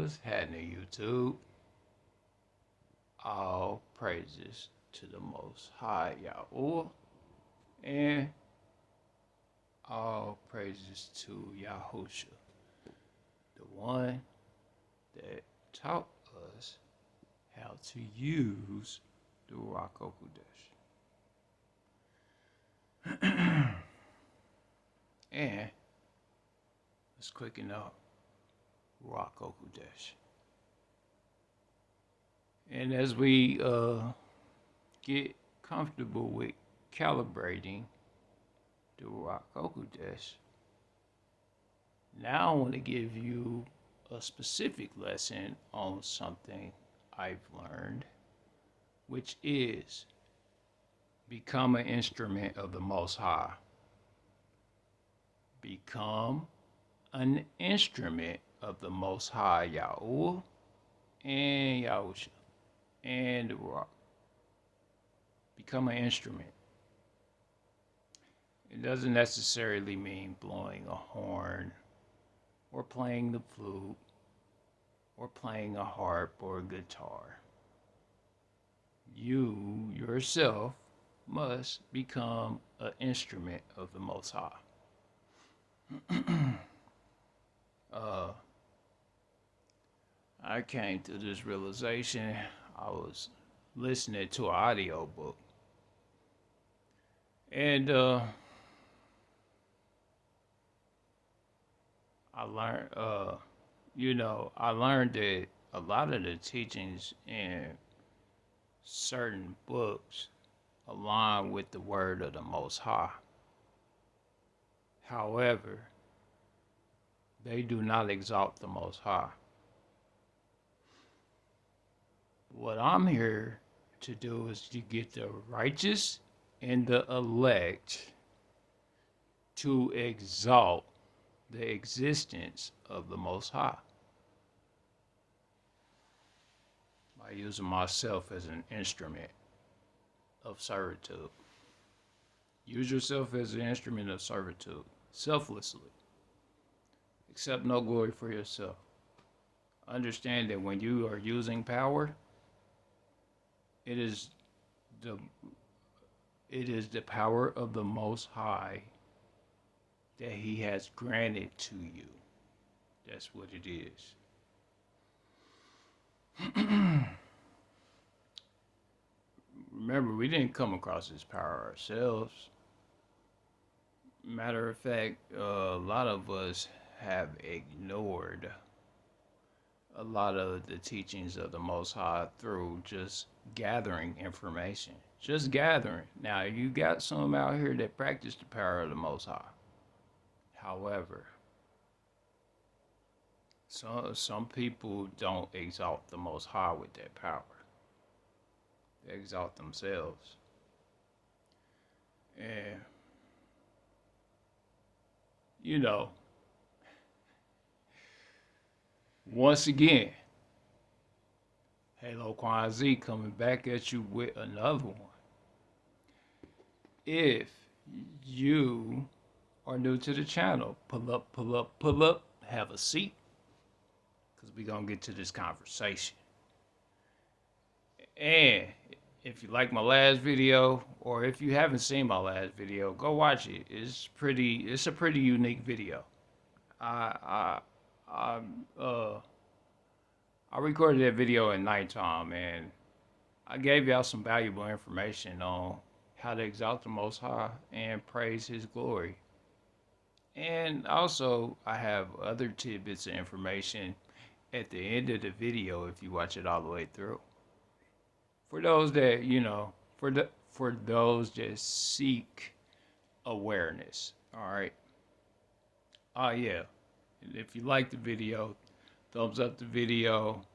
What's happening, YouTube? All praises to the Most High YAHUAH, and all praises to YAHUSHA, the one that taught us how to use the RUACH. And let's quicken up RUACH. And as we get comfortable with calibrating the RUACH, now I want to give you a specific lesson on something I've learned, which is become an instrument of the Most High. Become an instrument of the Most High YAHUAH and YAHUSHA and the RUACH. Become an instrument. It doesn't necessarily mean blowing a horn or playing the flute or playing a harp or a guitar. You yourself must become an instrument of the Most High. I came to this realization. I was listening to an audio book, and I learned, I learned that a lot of the teachings in certain books align with the word of the Most High. However, they do not exalt the Most High. What I'm here to do is to get the righteous and the elect to exalt the existence of the Most High by using myself as an instrument of servitude. Use yourself as an instrument of servitude, selflessly. Accept no glory for yourself. Understand that when you are using power, it is the power of the Most High that He has granted to you. That's what it is. Remember, we didn't come across this power ourselves. Matter of fact, a lot of us have ignored a lot of the teachings of the Most High through just gathering information. Just gathering. Now, you got some out here that practice the power of the Most High. However, some people don't exalt the Most High with that power. They exalt themselves. And, once again, Haloe369 coming back at you with another one. If you are new to the channel, pull up, have a seat, because we're going to get to this conversation. And if you like my last video, or if you haven't seen my last video, go watch it. It's a pretty unique video. I recorded that video at nighttime, and I gave y'all some valuable information on how to exalt the Most High and praise His glory. And also, I have other tidbits of information at the end of the video if you watch it all the way through. For those that, for those that seek awareness, all right? Oh, yeah. And if you like the video, thumbs up the video.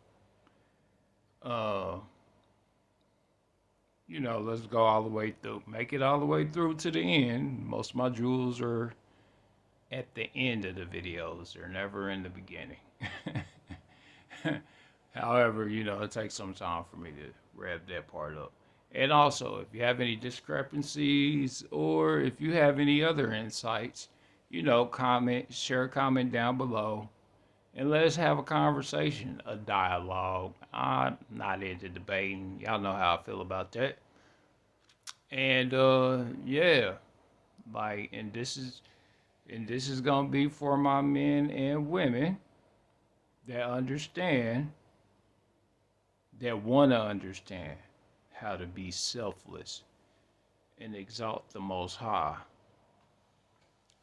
Let's go all the way through. Make it all the way through to the end. Most of my jewels are at the end of the videos. They're never in the beginning. However, it takes some time for me to wrap that part up. And also, if you have any discrepancies or if you have any other insights, share a comment down below. and let's have a conversation, a dialogue. I'm not into debating. Y'all know how I feel about that. And yeah, like, and this is gonna be for my men and women that understand, that want to understand how to be selfless and exalt the Most High.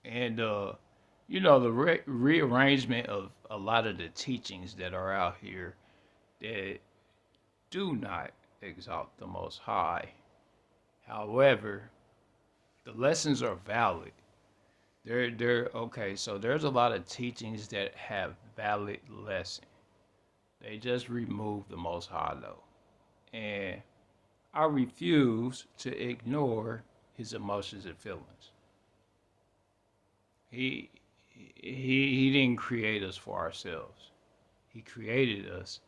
And the rearrangement of a lot of the teachings that are out here that do not exalt the Most High. However, the lessons are valid. They're okay. So there's a lot of teachings that have valid lessons. They just remove the Most High though, and I refuse to ignore his emotions and feelings. He he didn't create us for ourselves. He created us.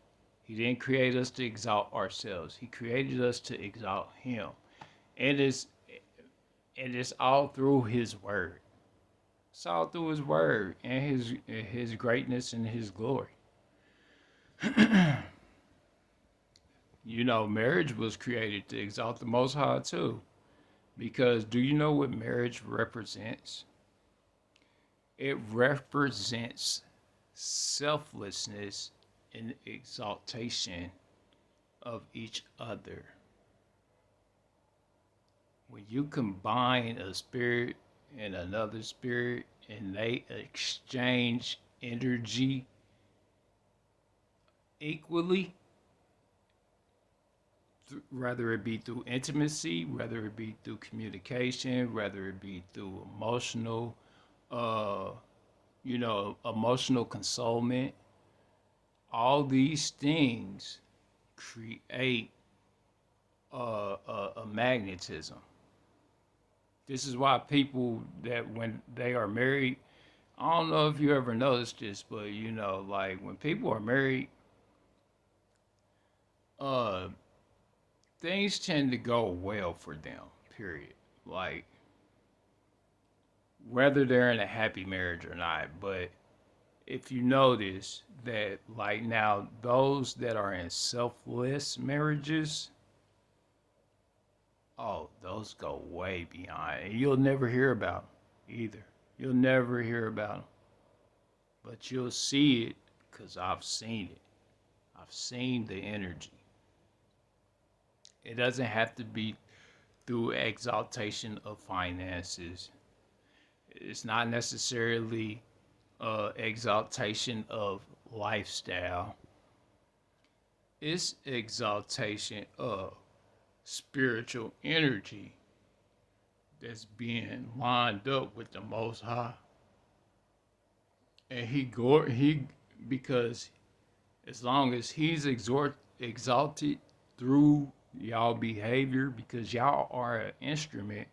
He didn't create us to exalt ourselves. He created us to exalt him. And it's all through his word. It's all through his word and his greatness and his glory. Marriage was created to exalt the Most High too. Because do you know what marriage represents? It represents selflessness and exaltation of each other. When you combine a spirit and another spirit and they exchange energy equally, whether it be through intimacy, whether it be through communication, whether it be through uh, emotional consolement, all these things create a magnetism. This is why people that when they are married, I don't know if you ever noticed this, but like when people are married, uh, things tend to go well for them. Period. Like whether they're in a happy marriage or not, but if you notice that, like now, those that are in selfless marriages, oh, those go way beyond, and you'll never hear about them either. You'll never hear about them, but you'll see it because I've seen it. I've seen the energy. It doesn't have to be through exaltation of finances. It's not necessarily exaltation of lifestyle. It's exaltation of spiritual energy that's being lined up with the Most High. And he because as long as he's exalted through y'all behavior, because y'all are an instrument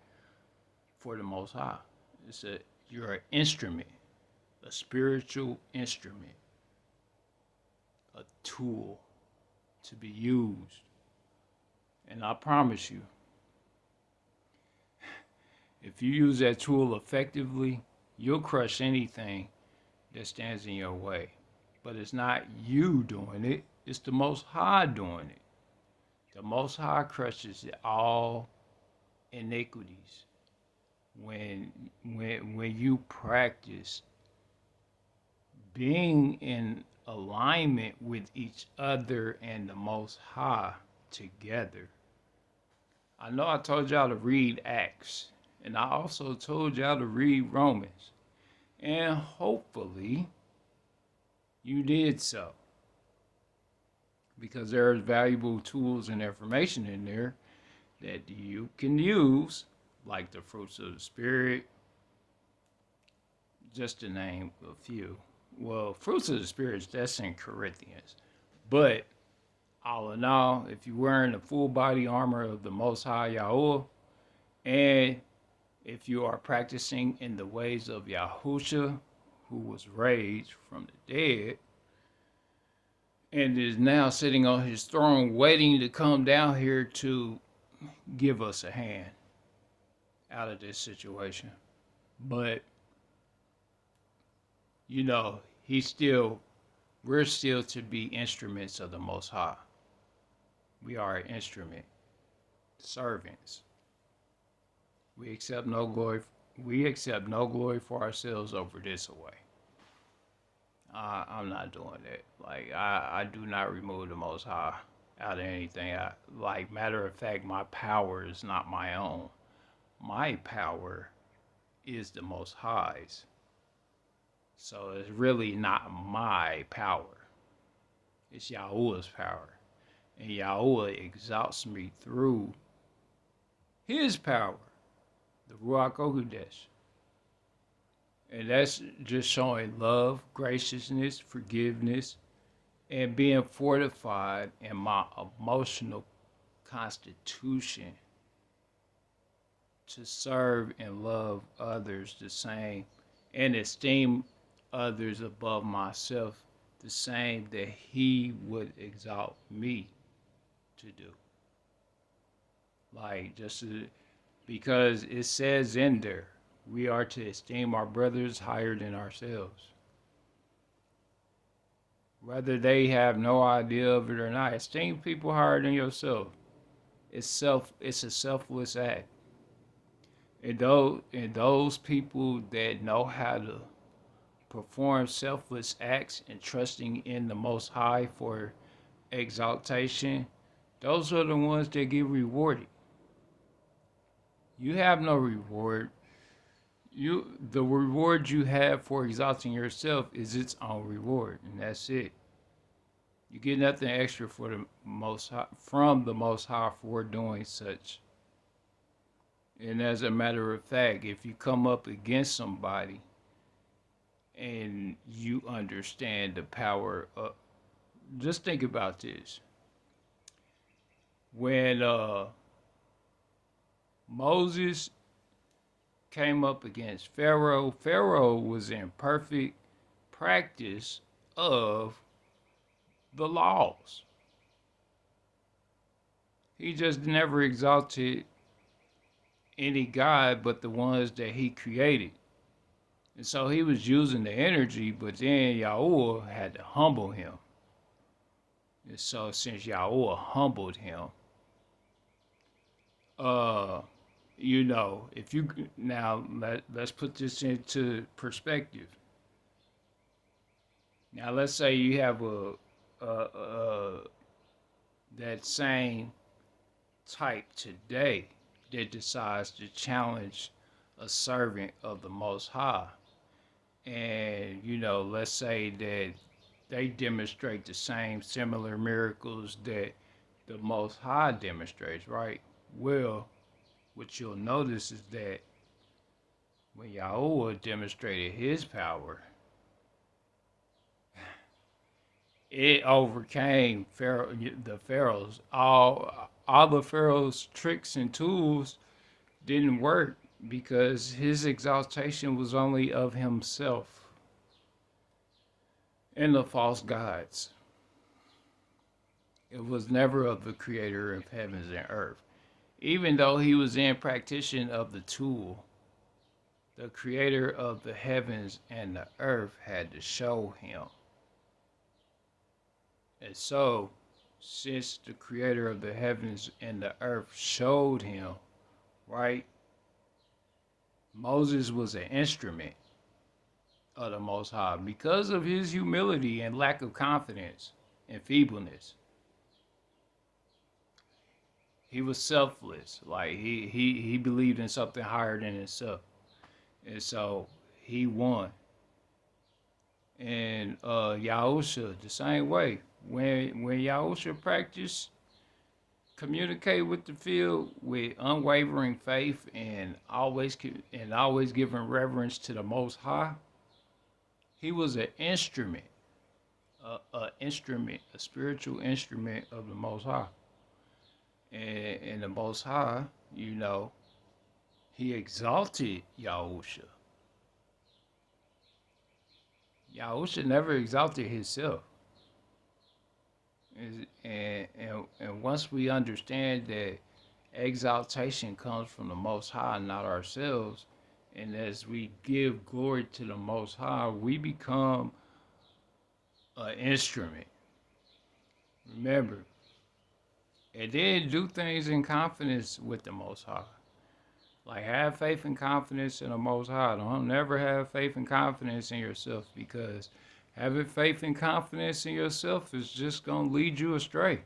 for the Most High. You're an instrument, a spiritual instrument, a tool to be used. And I promise you, if you use that tool effectively, you'll crush anything that stands in your way. But it's not you doing it, it's the Most High doing it. The Most High crushes all iniquities when you practice being in alignment with each other and the Most High together. I know I told y'all to read Acts, and I also told y'all to read Romans, and hopefully you did so, because there's valuable tools and information in there that you can use, like the fruits of the Spirit, just to name a few. Well, fruits of the Spirit, that's in Corinthians. But all in all, if you're wearing the full body armor of the Most High YAHUAH, and if you are practicing in the ways of YAHUSHA, who was raised from the dead, and is now sitting on his throne waiting to come down here to give us a hand out of this situation. But, he's still We're still to be instruments of the Most High. We are an instrument, servants. We accept no glory. We accept no glory for ourselves over this away. I'm not doing that. Like I do not remove the Most High out of anything. Like matter of fact, my power is not my own. My power is the Most High's. So it's really not my power. It's Yahuwah's power. And Yahuwah exalts me through his power, the RUACH. And that's just showing love, graciousness, forgiveness, and being fortified in my emotional constitution to serve and love others the same and esteem others above myself the same that he would exalt me to do. Like because it says in there, we are to esteem our brothers higher than ourselves. Whether they have no idea of it or not, esteem people higher than yourself. It's a selfless act. And those people that know how to perform selfless acts and trusting in the Most High for exaltation, those are the ones that get rewarded. You have no reward. The reward you have for exalting yourself is its own reward, and that's it. You get nothing extra for the Most High, from the Most High for doing such. And as a matter of fact, if you come up against somebody and you understand the power of, just think about this. When Moses came up against Pharaoh, Pharaoh was in perfect practice of the laws. He just never exalted any god but the ones that he created. And so he was using the energy, but then Yahuwah had to humble him. And so since Yahuwah humbled him, if you now let's put this into perspective. Now let's say you have that same type today that decides to challenge a servant of the Most High. And, let's say that they demonstrate the same similar miracles that the Most High demonstrates, right? Well, what you'll notice is that when Yahuwah demonstrated his power, it overcame the Pharaoh's. All the Pharaoh's tricks and tools didn't work because his exaltation was only of himself and the false gods. It was never of the creator of heavens and earth. Even though he was in practitioner of the tool, the creator of the heavens and the earth had to show him. And so, since the creator of the heavens and the earth showed him, right? Moses was an instrument of the Most High because of his humility and lack of confidence and feebleness. He was selfless. Like he believed in something higher than himself. And so he won. And Yahusha, the same way. When Yahusha practiced, communicate with the field with unwavering faith and always giving reverence to the Most High, he was an instrument, a spiritual instrument of the Most High. And the Most High, he exalted Yahusha. Yahusha never exalted himself. And once we understand that exaltation comes from the Most High, not ourselves, and as we give glory to the Most High, we become an instrument. Remember, and then do things in confidence with the Most High. Like, have faith and confidence in the Most High. Don't never have faith and confidence in yourself, because having faith and confidence in yourself is just going to lead you astray.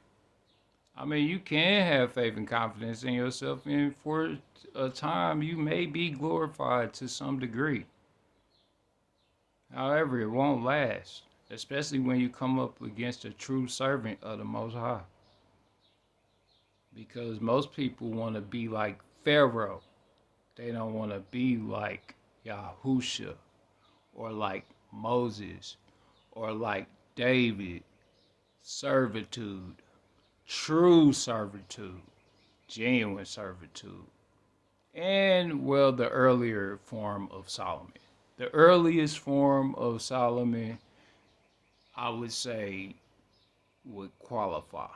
I mean, you can have faith and confidence in yourself, and for a time you may be glorified to some degree. However, it won't last, especially when you come up against a true servant of the Most High. Because most people want to be like Pharaoh. They don't want to be like YAHUSHA, or like Moses, or like David. Servitude, true servitude, genuine servitude. And, well, the earlier form of Solomon. The earliest form of Solomon, I would say, would qualify.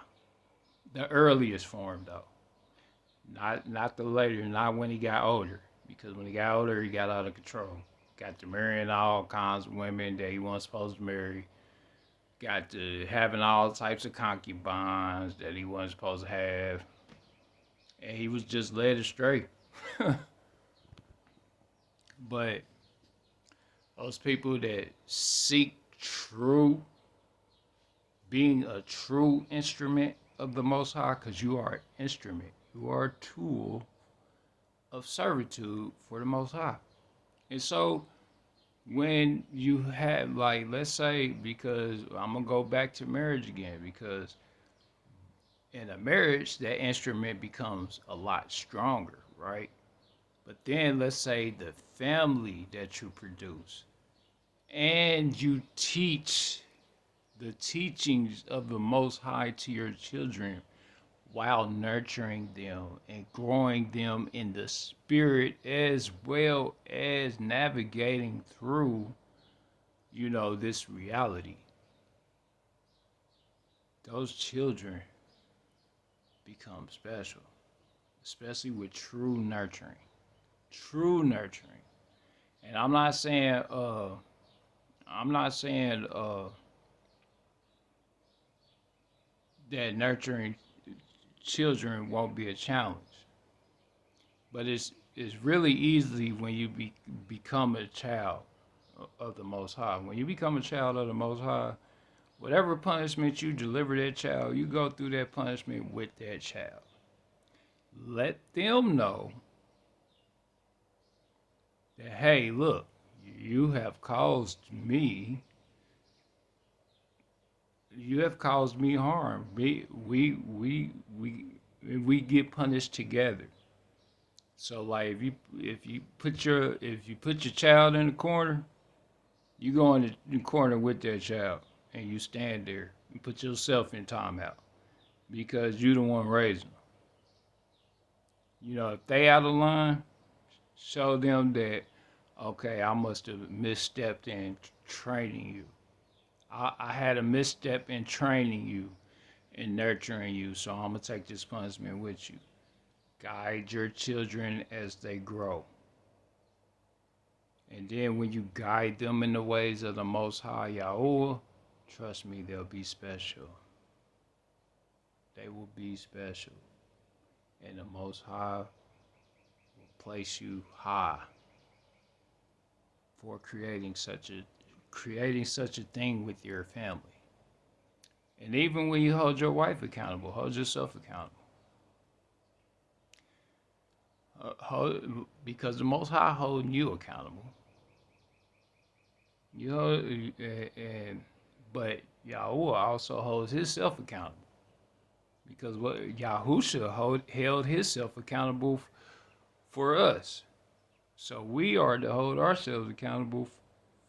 The earliest form, though. Not the later, not when he got older. Because when he got older, he got out of control. Got to marrying all kinds of women that he wasn't supposed to marry. Got to having all types of concubines that he wasn't supposed to have. And he was just led astray. But those people that seek being a true instrument of the Most High, because you are an instrument, you are a tool of servitude for the Most High. And so when you have, like, let's say, because I'm going to go back to marriage again, because in a marriage, that instrument becomes a lot stronger, right? But then let's say the family that you produce, and you teach the teachings of the Most High to your children while nurturing them and growing them in the spirit, as well as navigating through, this reality. Those children become special, especially with true nurturing. True nurturing. And I'm not saying that nurturing children won't be a challenge. But it's really easy when you become a child of the Most High. When you become a child of the Most High, whatever punishment you deliver that child, you go through that punishment with that child. Let them know that, hey, look, you have caused me harm. We get punished together. So, like, if you put your child in the corner, you go in the corner with that child, and you stand there and put yourself in timeout, because you the one raising them. If they out of line, show them that, okay, I must have misstepped in training you. I had a misstep in training you and nurturing you, so I'm going to take this punishment with you. Guide your children as they grow. And then when you guide them in the ways of the Most High YAHUAH, trust me, they'll be special. They will be special. And the Most High will place you high for creating such a thing with your family. And even when you hold your wife accountable, hold yourself accountable. Because the Most High holding you accountable. But YAHUAH also holds himself accountable. Because what YAHUSHA held himself accountable for us. So we are to hold ourselves accountable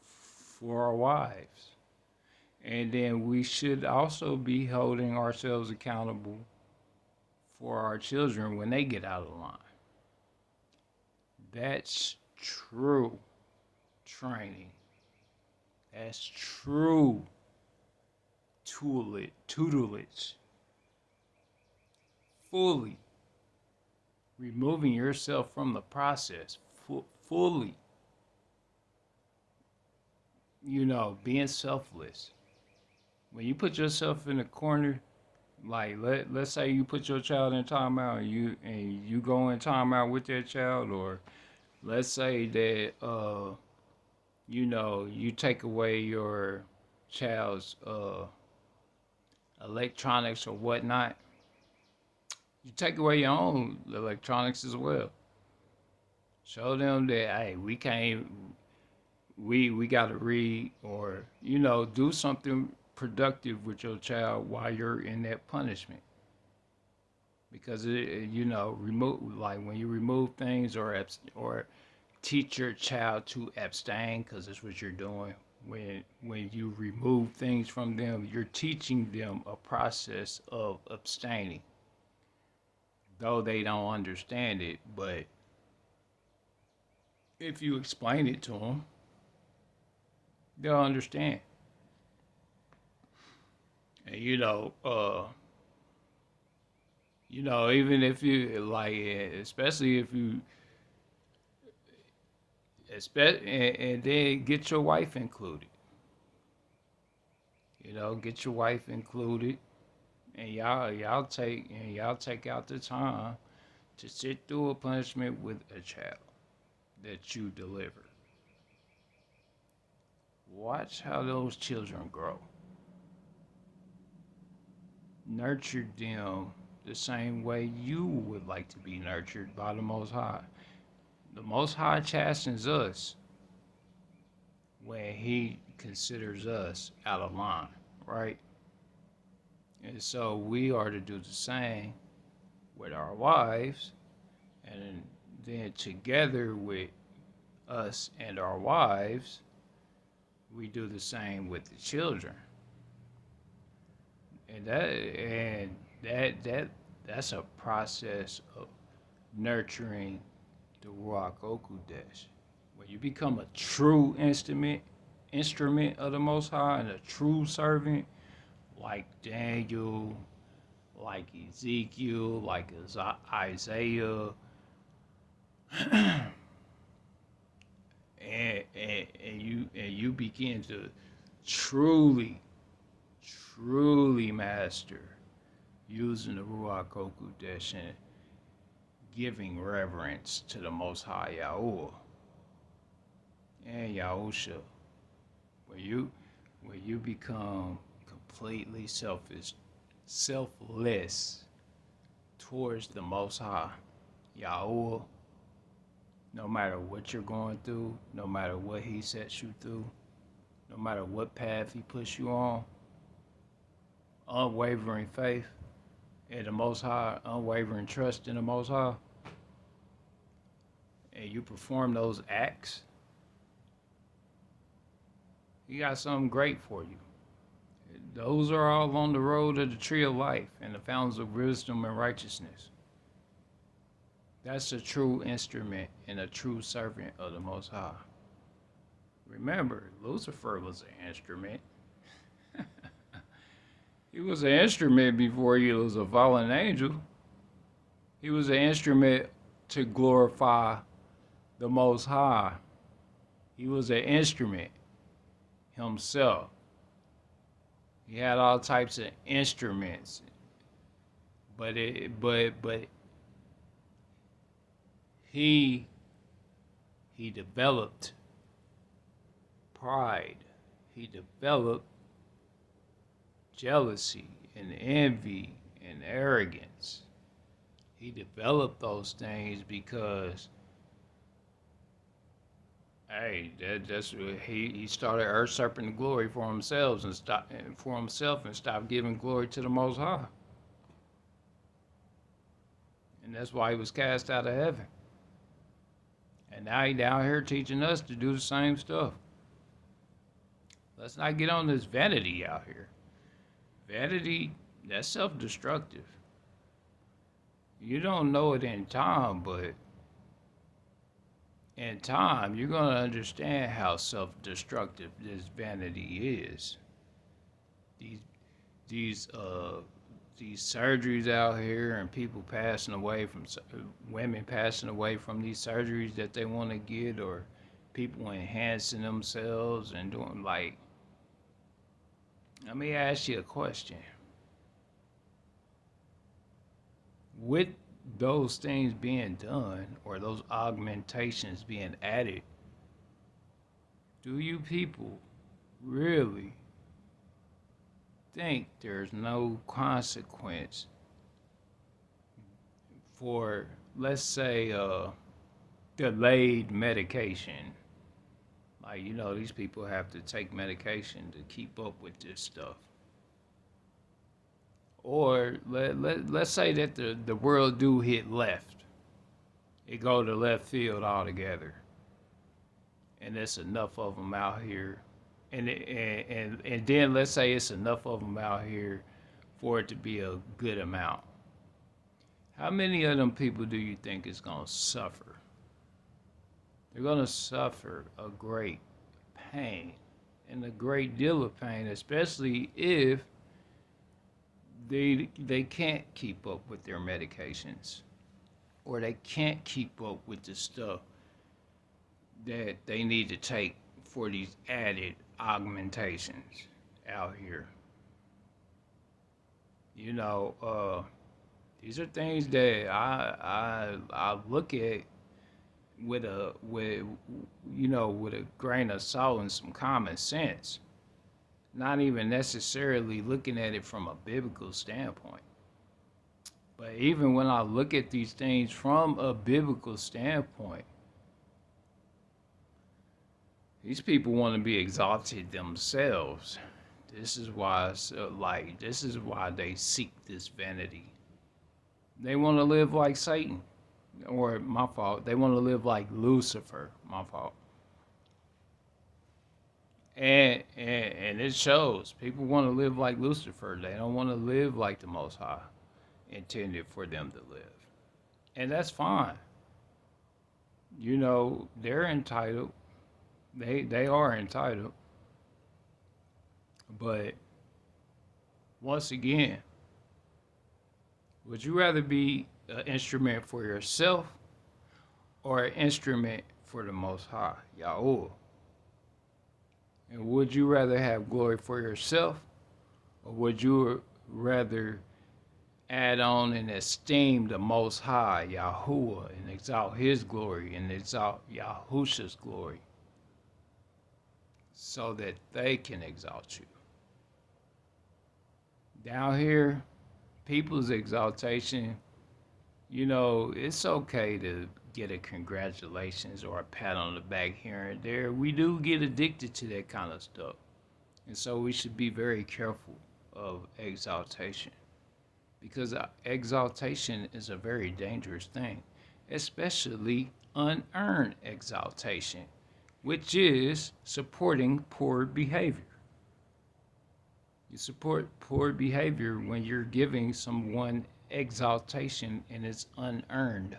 for our wives. And then we should also be holding ourselves accountable for our children when they get out of line. That's true training. That's true tutelage. Fully removing yourself from the process. Fully, being selfless. when you put yourself in a corner, like let's say you put your child in timeout and you go in timeout with that child, or let's say that you take away your child's electronics or whatnot, you take away your own electronics as well. Show them that hey, we can't we gotta read, or do something productive with your child while you're in that punishment. Because remove, like when you remove things, or teach your child to abstain, because that's what you're doing. When you remove things from them, you're teaching them a process of abstaining, though they don't understand it. But if you explain it to them, they'll understand. And even if you like, especially if you, and then get your wife included. Get your wife included, and y'all take out the time to sit through a punishment with a child that you deliver. Watch how those children grow. Nurture them the same way you would like to be nurtured by the Most High. The Most High chastens us when He considers us out of line, right? And so we are to do the same with our wives, and then together with us and our wives, we do the same with the children. And that's a process of nurturing the RUACH. When you become a true instrument of the Most High, and a true servant, like Daniel, like Ezekiel, like Isaiah, and you begin to truly, truly master using the Ruach Kodesh and giving reverence to the Most High Yahuwah and Yahusha. When you become completely selfless towards the Most High Yahuwah, no matter what you're going through, no matter what He sets you through, no matter what path He puts you on, unwavering faith in the Most High, unwavering trust in the Most High, and you perform those acts, He got something great for you. Those are all on the road of the tree of life and the fountains of wisdom and righteousness. That's a true instrument and a true servant of the Most High. Remember, Lucifer was an instrument. He was an instrument before he was a fallen angel. He was an instrument to glorify the Most High. He was an instrument himself. He had all types of instruments, but he developed pride. He developed jealousy and envy and arrogance. He developed those things because, hey, that's what he started usurping glory for himself and stopped giving glory to the Most High. And that's why he was cast out of heaven. And now he down here teaching us to do the same stuff. Let's not get on this vanity out here. Vanity, that's self-destructive. You don't know it in time, but in time, you're going to understand how self-destructive this vanity is. These surgeries out here, and people passing away from women passing away from these surgeries that they want to get, or people enhancing themselves and doing, like, Let me ask you a question. With those things being done or those augmentations being added, do you people really think there's no consequence for, let's say, delayed medication? Like, these people have to take medication to keep up with this stuff. Or let's say that the world do hit left. It go to left field altogether. And there's enough of them out here. And then let's say it's enough of them out here for it to be a good amount. How many of them people do you think is going to suffer? They're going to suffer a great pain and a great deal of pain, especially if they can't keep up with their medications or they can't keep up with the stuff that they need to take for these added augmentations out here. These are things that I look at with a grain of salt and some common sense. Not even necessarily looking at it from a biblical standpoint. But even when I look at these things from a biblical standpoint, these people want to be exalted themselves. This is why they seek this vanity. They want to live like Satan. Or my fault. They want to live like Lucifer. My fault. And it shows. People want to live like Lucifer. They don't want to live like the Most High intended for them to live. And that's fine. They're entitled. They are entitled. But once again, would you rather be an instrument for yourself or an instrument for the Most High, Yahuwah? And would you rather have glory for yourself, or would you rather add on and esteem the Most High, Yahuwah, and exalt His glory and exalt Yahusha's glory so that they can exalt you? Down here, people's exaltation, it's okay to get a congratulations or a pat on the back here and there. We do get addicted to that kind of stuff. And so we should be very careful of exaltation, because exaltation is a very dangerous thing, especially unearned exaltation, which is supporting poor behavior. You support poor behavior when you're giving someone exaltation and it's unearned.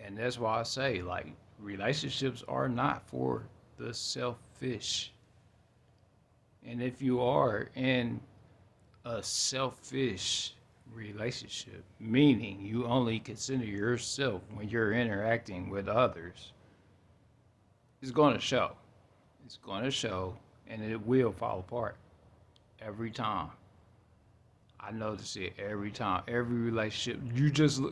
And that's why I say, relationships are not for the selfish. And if you are in a selfish relationship, meaning you only consider yourself when you're interacting with others, it's going to show. It's going to show, and it will fall apart every time. I notice it every time. Every relationship, you just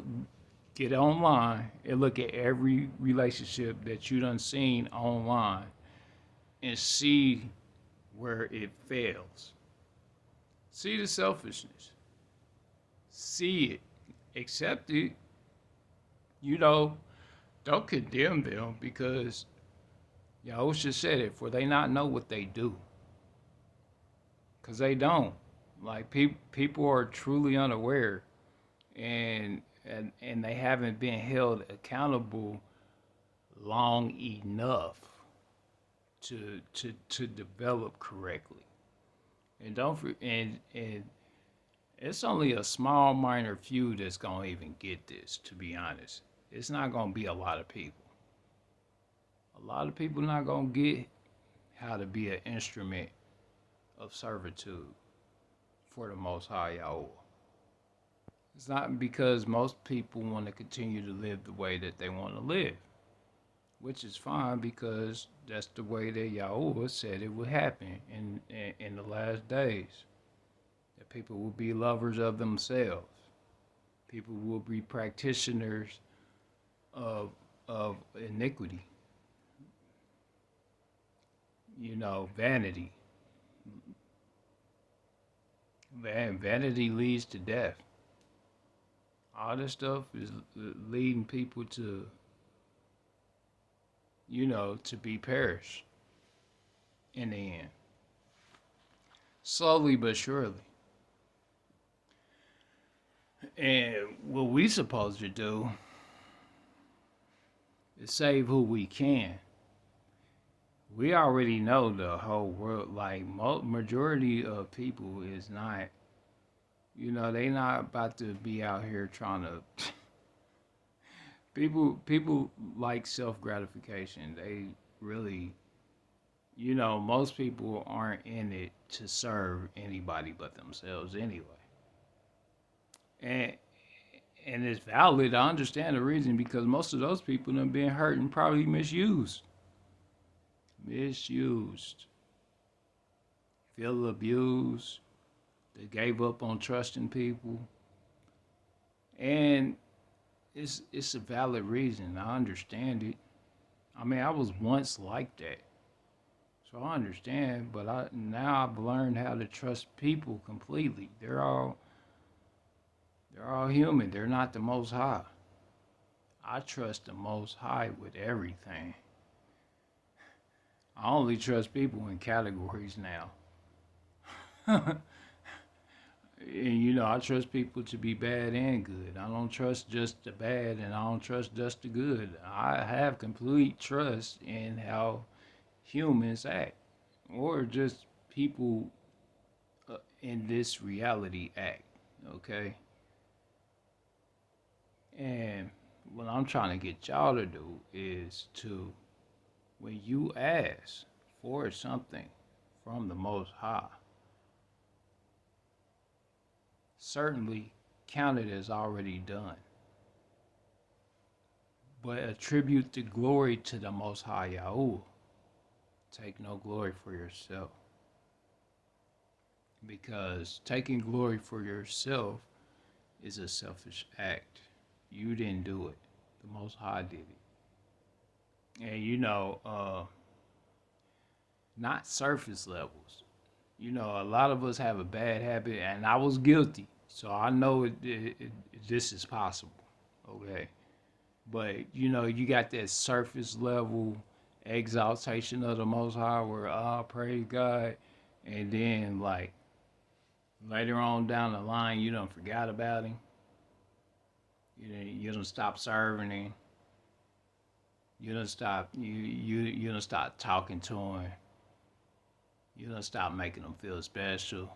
get online and look at every relationship that you done seen online and see where it fails. See the selfishness. See it. Accept it. Don't condemn them, because Yahusha said it, for they not know what they do. Because they don't. People are truly unaware, and they haven't been held accountable long enough to develop correctly. And it's only a small minor few that's gonna even get this, to be honest. It's not gonna be a lot of people. A lot of people not gonna get how to be an instrument of servitude for the Most High Yahuwah. It's not because most people want to continue to live the way that they want to live. which is fine because that's the way that Yahuwah said it would happen in the last days. That people will be lovers of themselves. People will be practitioners of iniquity. Vanity. Vanity leads to death. All this stuff is leading people to, to be perished in the end. Slowly but surely. And what we supposed to do is save who we can. We already know the whole world, like majority of people is not, they not about to be out here trying to people like self gratification. They really, most people aren't in it to serve anybody but themselves anyway. And and it's valid. I understand the reason because most of those people have been hurt and probably misused. Misused. Feel abused. They gave up on trusting people. And it's a valid reason. I understand it. I mean, I was once like that. So I understand, but now I've learned how to trust people completely. They're all human. They're not the Most High. I trust the Most High with everything. I only trust people in categories now. And I trust people to be bad and good. I don't trust just the bad and I don't trust just the good. I have complete trust in how humans act or just people in this reality act. Okay? And what I'm trying to get y'all to do is to, when you ask for something from the Most High, certainly count it as already done. But attribute the glory to the Most High Yahuwah. Take no glory for yourself. Because taking glory for yourself is a selfish act. You didn't do it. The Most High did it. And not surface levels. A lot of us have a bad habit, and I was guilty. So I know this is possible. Okay. But, you got that surface level exaltation of the Most High where, praise God. And then, like, later on down the line, you don't forgot about him. You don't stop serving him. You don't stop you don't stop talking to him. You don't stop making him feel special.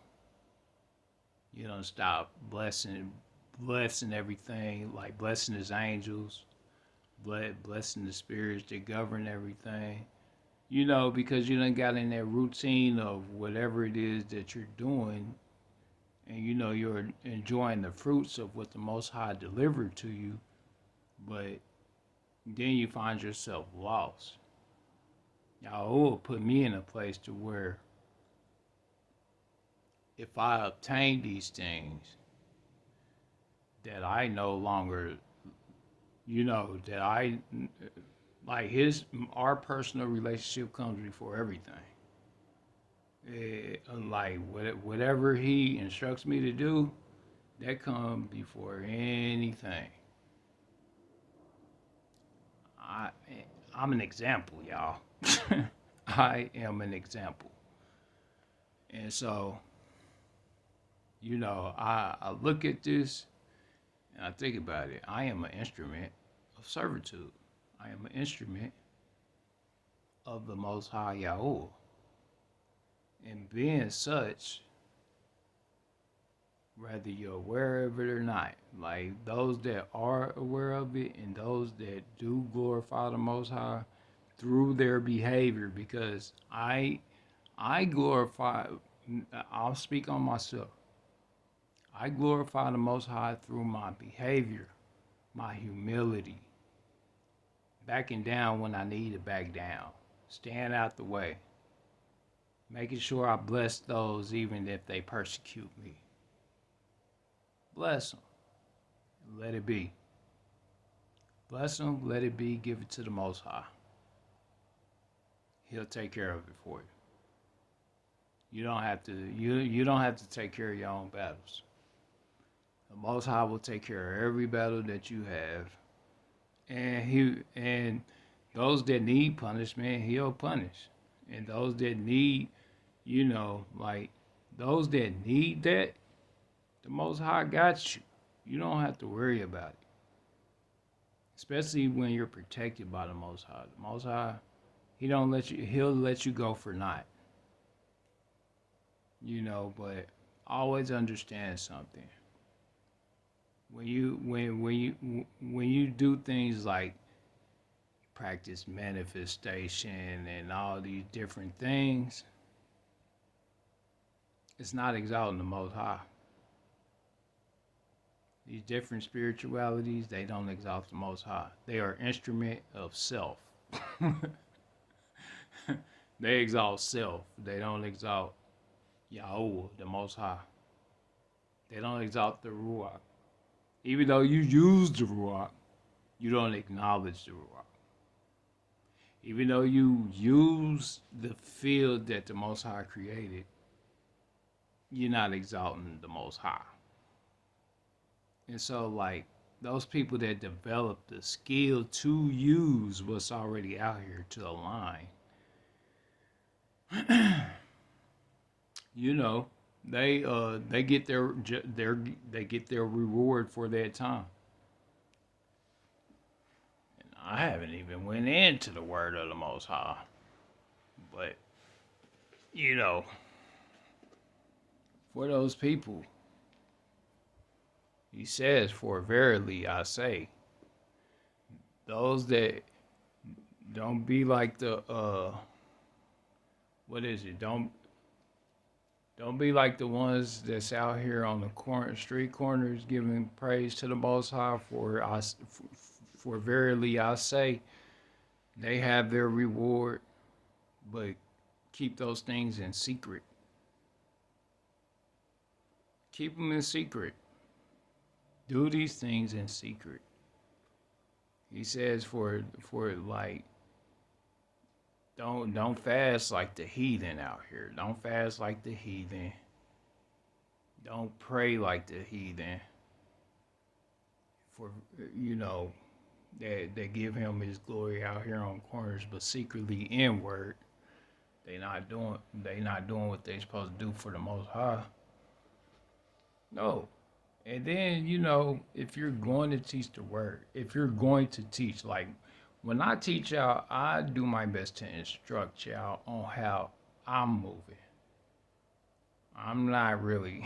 You don't stop blessing everything, like blessing his angels, blessing the spirits that govern everything. Because you done got in that routine of whatever it is that you're doing, and you're enjoying the fruits of what the Most High delivered to you, but then you find yourself lost. Yahuwah put me in a place to where if I obtain these things, that I no longer, that I, like our personal relationship comes before everything. Like whatever he instructs me to do, that comes before anything. I'm an example, y'all. I am an example. And so, I look at this and I think about it. I am an instrument of servitude. I am an instrument of the Most High Yahuwah. And being such, whether you're aware of it or not, like those that are aware of it and those that do glorify the Most High through their behavior, because I glorify, I'll speak on myself. I glorify the Most High through my behavior, my humility, backing down when I need to back down, staying out the way, making sure I bless those even if they persecute me. Bless them, let it be. Bless them, let it be, give it to the Most High. He'll take care of it for you. You don't have to take care of your own battles. The Most High will take care of every battle that you have. And those that need punishment, he'll punish. And those that need, like those that need that, the Most High got you. You don't have to worry about it. Especially when you're protected by the Most High. The Most High, he'll let you go for naught. But always understand something. When you do things like practice manifestation and all these different things, it's not exalting the Most High. These different spiritualities, they don't exalt the Most High. They are instrument of self. They exalt self. They don't exalt YAHUAH, the Most High. They don't exalt the RUACH. Even though you use the RUACH, you don't acknowledge the RUACH. Even though you use the field that the Most High created, you're not exalting the Most High. And so, like, those people that develop the skill to use what's already out here to align, they get their reward for that time. And I haven't even went into the word of the Most High, but for those people, he says, "For verily I say, those that don't be like the what is it? Don't be like the ones that's out here on the street corners giving praise to the Most High. For verily I say, they have their reward, but keep those things in secret. Keep them in secret. Do these things in secret." He says, for like, don't fast like the heathen out here. Don't fast like the heathen. Don't pray like the heathen. For they give him his glory out here on corners, but secretly inward, they not doing what they supposed to do for the Most High. No. And then, if you're going to teach the word, if you're going to teach, like when I teach y'all, I do my best to instruct y'all on how I'm moving. I'm not really.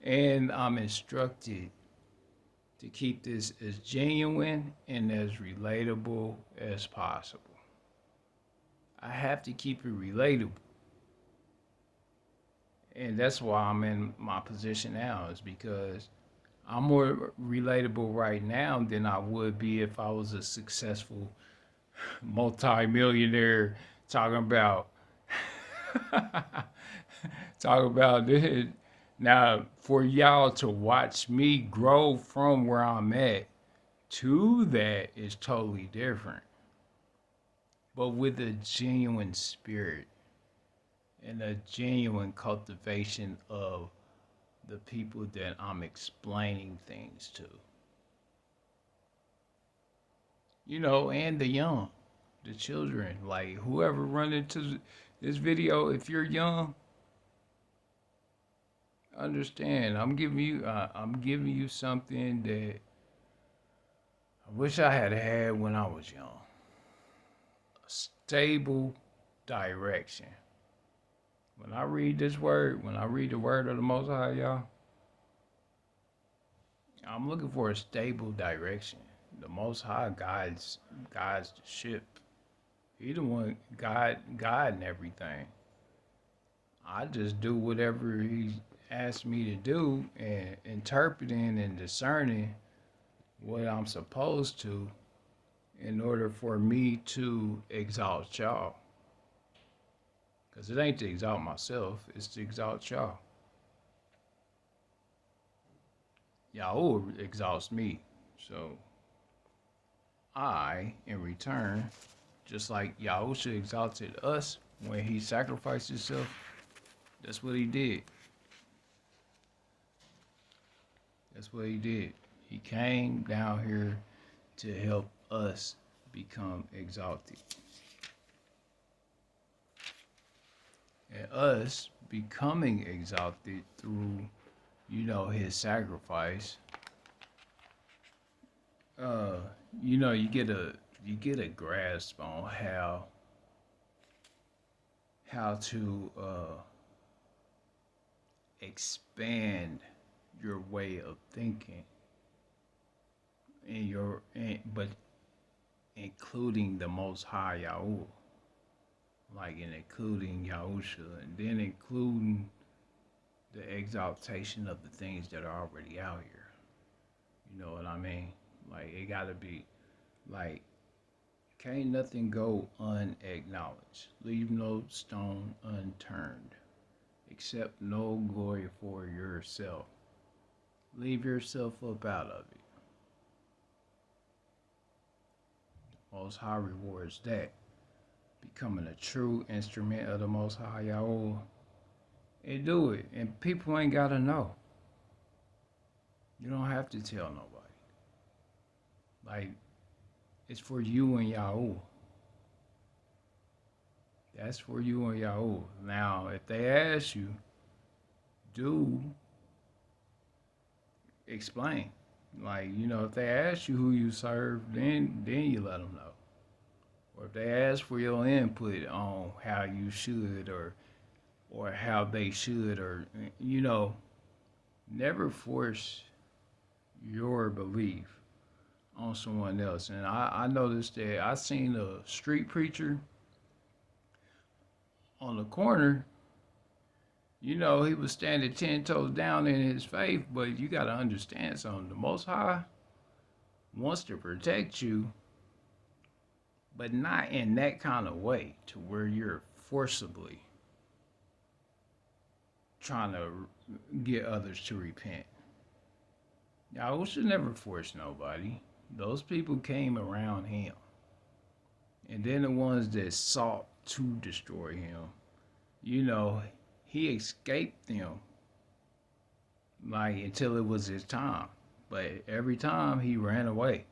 And I'm instructed to keep this as genuine and as relatable as possible. I have to keep it relatable. And that's why I'm in my position now, is because I'm more relatable right now than I would be if I was a successful multi-millionaire talking about this. Now, for y'all to watch me grow from where I'm at to that is totally different. But with a genuine spirit and a genuine cultivation of the people that I'm explaining things to. And the young, the children, like whoever run into this video, if you're young, understand, I'm giving you something that I wish I had when I was young. A stable direction. When I read the word of the Most High, y'all, I'm looking for a stable direction. The Most High guides the ship. He the one guiding everything. I just do whatever he asks me to do, and interpreting and discerning what I'm supposed to, in order for me to exalt y'all. Because it ain't to exalt myself, it's to exalt y'all. Yahuwah exalts me. So I, in return, just like Yahusha exalted us when he sacrificed himself, that's what he did. That's what he did. He came down here to help us become exalted. And us becoming exalted through, his sacrifice, you get a grasp on how to expand your way of thinking but including the Most High Yahuwah, like in including Yahusha, and then including the exaltation of the things that are already out here. You know what I mean? Like, it gotta be like, can't nothing go unacknowledged. Leave no stone unturned. Accept no glory for yourself. Leave yourself up out of it. Most High rewards that. Becoming a true instrument of the Most High Yahuwah. And do it. And people ain't gotta know. You don't have to tell nobody. Like, it's for you and Yahuwah. That's for you and Yahuwah. Now, if they ask you, do explain. Like, if they ask you who you serve, then you let them know. Or if they ask for your input on how you should or how they should, or, never force your belief on someone else. And I noticed that I seen a street preacher on the corner. He was standing 10 toes down in his faith, but you got to understand something. The Most High wants to protect you, but not in that kind of way to where you're forcibly trying to get others to repent. Y'all should never force nobody. Those people came around him. And then the ones that sought to destroy him, he escaped them, like, until it was his time. But every time he ran away.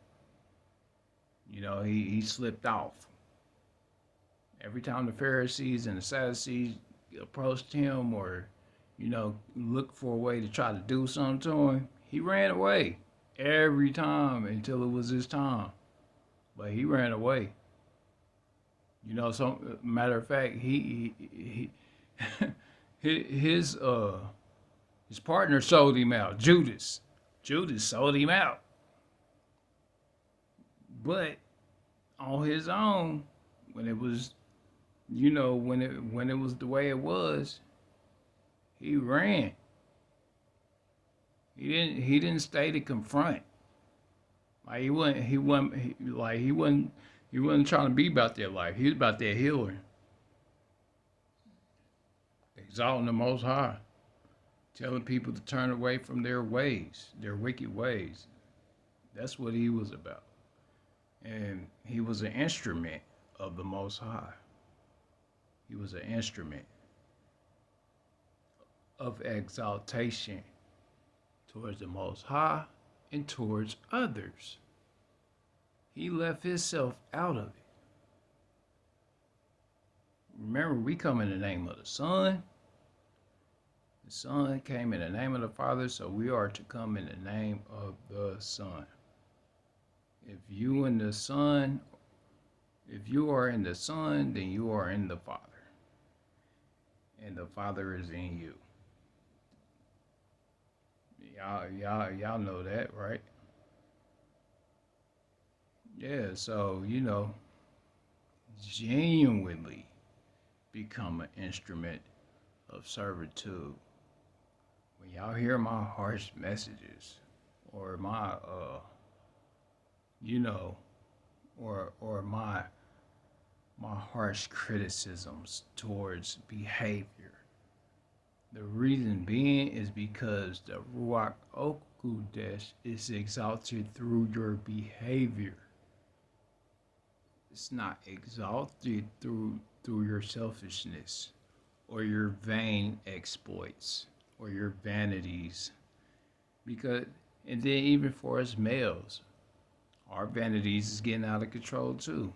He slipped off. Every time the Pharisees and the Sadducees approached him or, looked for a way to try to do something to him, he ran away. Every time until it was his time. But he ran away. Some matter of fact, he his partner sold him out. Judas sold him out. But on his own, when it was, when it was the way it was, he ran. He didn't stay to confront. Like, he wasn't trying to be about that life. He was about that healing. Exalting the Most High. Telling people to turn away from their ways, their wicked ways. That's what he was about. And he was an instrument of the Most High. He was an instrument of exaltation towards the Most High and towards others. He left himself out of it. Remember, we come in the name of the Son. The Son came in the name of the Father, so we are to come in the name of the Son. If you are in the Son, then you are in the Father. And the Father is in you. Y'all know that, right? Yeah, so, genuinely become an instrument of servitude. When y'all hear my harsh messages or my, or my harsh criticisms towards behavior. The reason being is because the Ruach Okudesh is exalted through your behavior. It's not exalted through your selfishness or your vain exploits or your vanities. Because and then even for us males, our vanities is getting out of control too.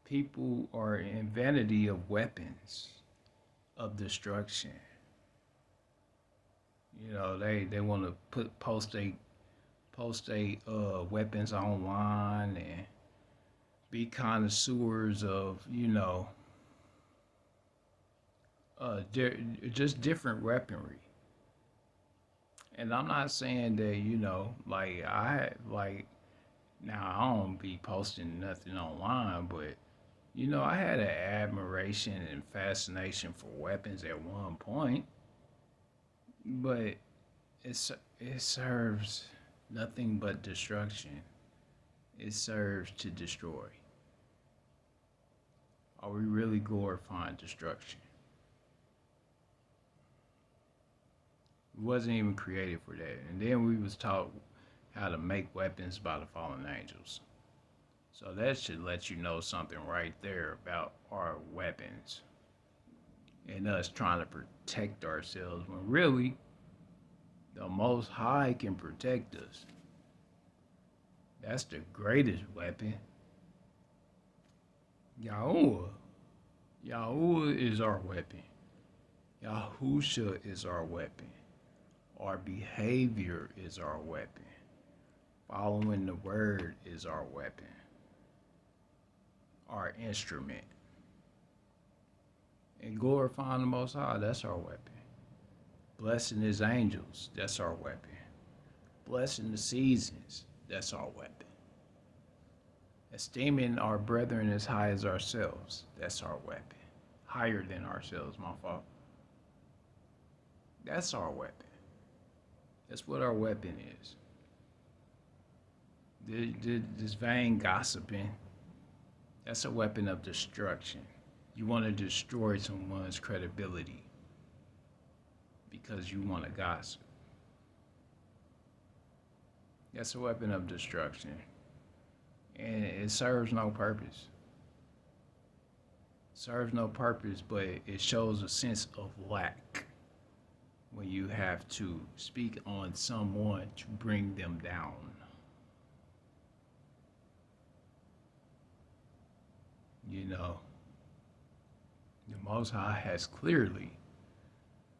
People are in vanity of weapons of destruction. You know, they want to post they weapons online and be connoisseurs of, just different weaponry. And I'm not saying that, like now I don't be posting nothing online, but I had an admiration and fascination for weapons at one point, but it serves nothing but destruction. It serves to destroy. Are we really glorifying destruction? We wasn't even created for that. And then we was taught how to make weapons by the fallen angels. So that should let you know something right there about our weapons and us trying to protect ourselves when really the Most High can protect us. That's the greatest weapon. YAHUAH. YAHUAH is our weapon. YAHUSHA is our weapon. Our behavior is our weapon. Following the word is our weapon. Our instrument. And glorifying the Most High, that's our weapon. Blessing his angels, that's our weapon. Blessing the seasons, that's our weapon. Esteeming our brethren as high as ourselves, that's our weapon. Higher than ourselves, my fault. That's our weapon. That's what our weapon is. This vain gossiping, that's a weapon of destruction. You want to destroy someone's credibility because you want to gossip. That's a weapon of destruction. And it serves no purpose. It serves no purpose, but it shows a sense of lack when you have to speak on someone to bring them down. The Most High has clearly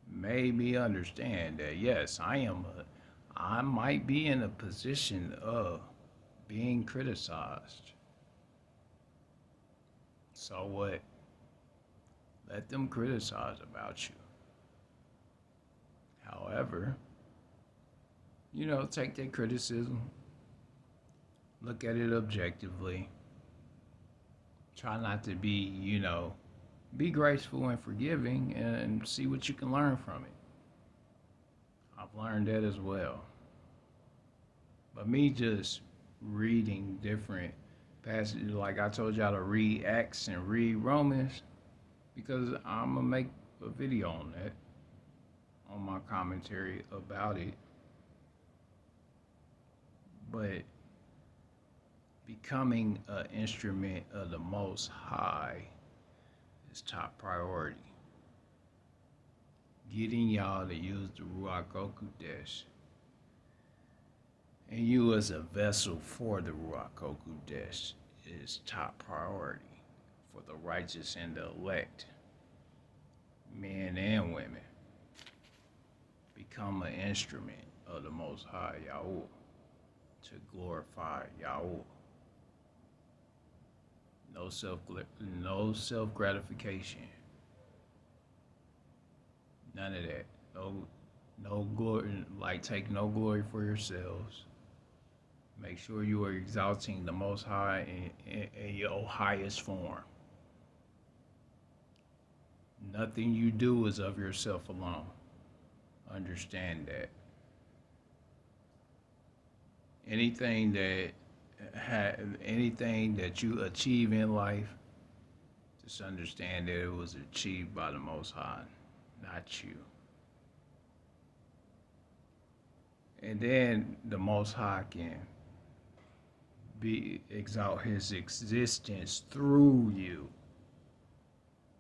made me understand that yes, I might be in a position of being criticized. So what? Let them criticize about you. However, take their criticism, look at it objectively, try not to be graceful and forgiving and see what you can learn from it. I've learned that as well. But me just reading different passages, like I told y'all to read Acts and read Romans, because I'm going to make a video on that, on my commentary about it. But becoming an instrument of the Most High is top priority. Getting y'all to use the Ruach Okudesh and you as a vessel for the Ruach Okudesh is top priority for the righteous and the elect, men and women. Become an instrument of the Most High YAHUAH to glorify YAHUAH. No self gratification. None of that. No glory. Like, take no glory for yourselves. Make sure you are exalting the Most High in your highest form. Nothing you do is of yourself alone. Understand that. Anything that anything that you achieve in life, just understand that it was achieved by the Most High, not you. And then the Most High can exalt his existence through you.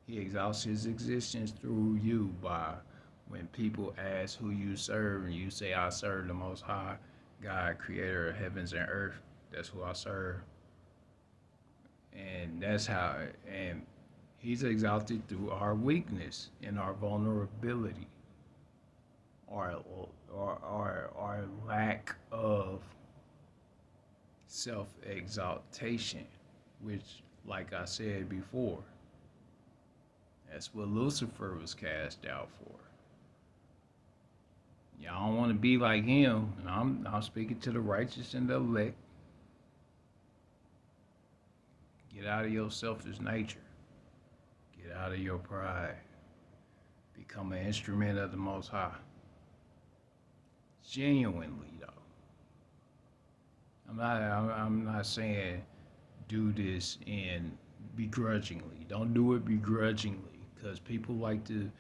He exalts his existence through you by when people ask who you serve and you say, I serve the Most High God, creator of heavens and earth. That's who I serve. And that's how, and he's exalted through our weakness and our vulnerability, our lack of self-exaltation, which, like I said before, that's what Lucifer was cast out for. Y'all don't want to be like him, and I'm speaking to the righteous and the elect. Get out of your selfish nature. Get out of your pride. Become an instrument of the Most High. Genuinely, though. I'm not saying do this in begrudgingly. Don't do it begrudgingly, because people like to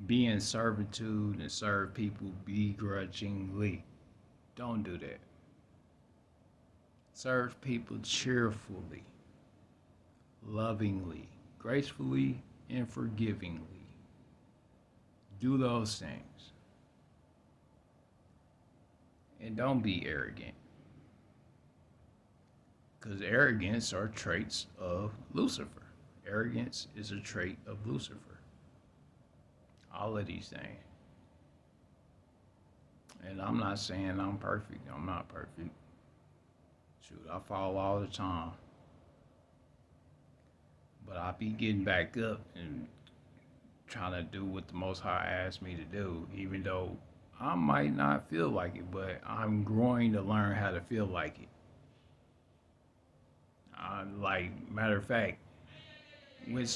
be in servitude and serve people begrudgingly. Don't do that. Serve people cheerfully, lovingly, gracefully, and forgivingly. Do those things. And don't be arrogant, because arrogance are traits of Lucifer. Arrogance is a trait of Lucifer. All of these things. And I'm not saying I'm perfect. I'm not perfect. Shoot, I fall all the time. But I be getting back up and trying to do what the Most High asked me to do, even though I might not feel like it, but I'm growing to learn how to feel like it. Matter of fact, when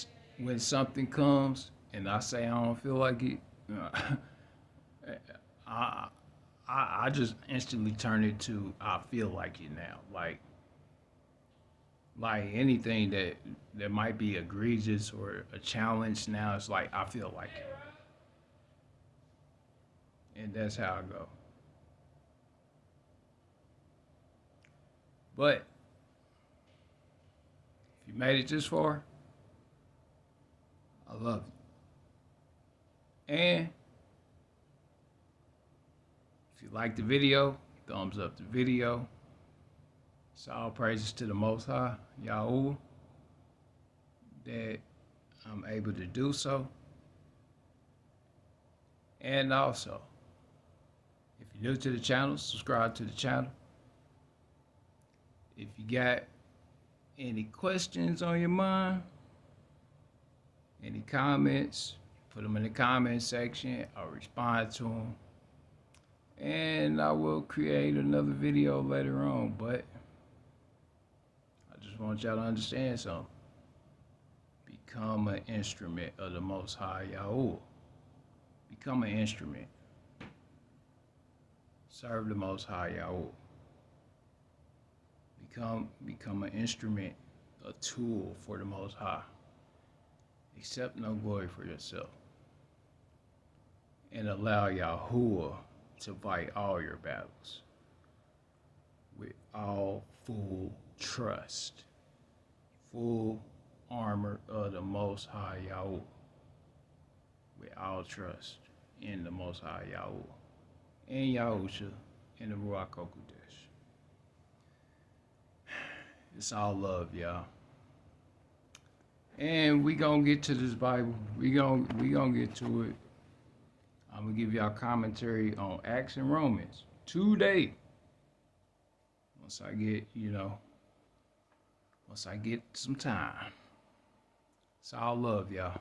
something comes and I say I don't feel like it, I just instantly turn it to I feel like it now. Like anything that might be egregious or a challenge, now it's like I feel like it. And that's how I go. But if you made it this far, I love you. And if you like the video, thumbs up the video. It's all praises to the Most High, YAHUAH, that I'm able to do so. And also, if you're new to the channel, subscribe to the channel. If you got any questions on your mind, any comments, put them in the comment section. I'll respond to them. And I will create another video later on, but I just want y'all to understand something. Become an instrument of the Most High YAHUAH. Become an instrument. Serve the Most High YAHUAH. Become an instrument, a tool for the Most High. Accept no glory for yourself. And allow YAHUAH to fight all your battles with all full trust, full armor of the Most High YAHUAH, with all trust in the Most High YAHUAH, and YAHUSHA, and the RUACH. It's all love, y'all. And we gonna get to this Bible. We gonna get to it. I'm gonna give y'all commentary on Acts and Romans today. Once I get some time. It's all love, y'all.